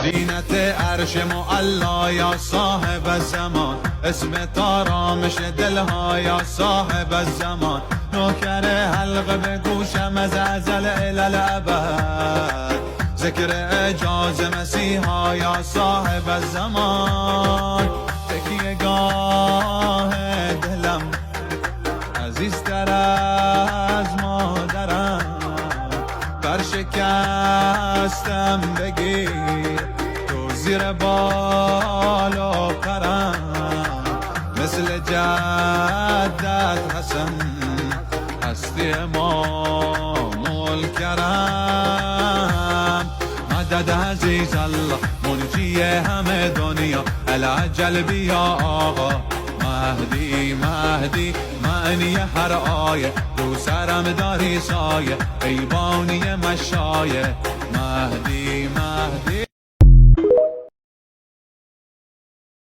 زینت عرش معلا یا صاحب الزمان، اسم آرامش دلها یا صاحب الزمان، نوکر حلقه به گوشم از ازل الالابد، ذکر اعجاز مسیحا یا صاحب الزمان، تکیه گاه دلم عزیزتر از مادرم، برشکستم بگیر تو زیر بال و پرم، مثل جدت حسن هستی امام الکرم، مدد عزیز الله منجی همه دنیا، العجل بیا آقا مهدی مهدی، معنی هر آیه رو سرم داری سایه، ای بانی مشایه مهدی مهدی.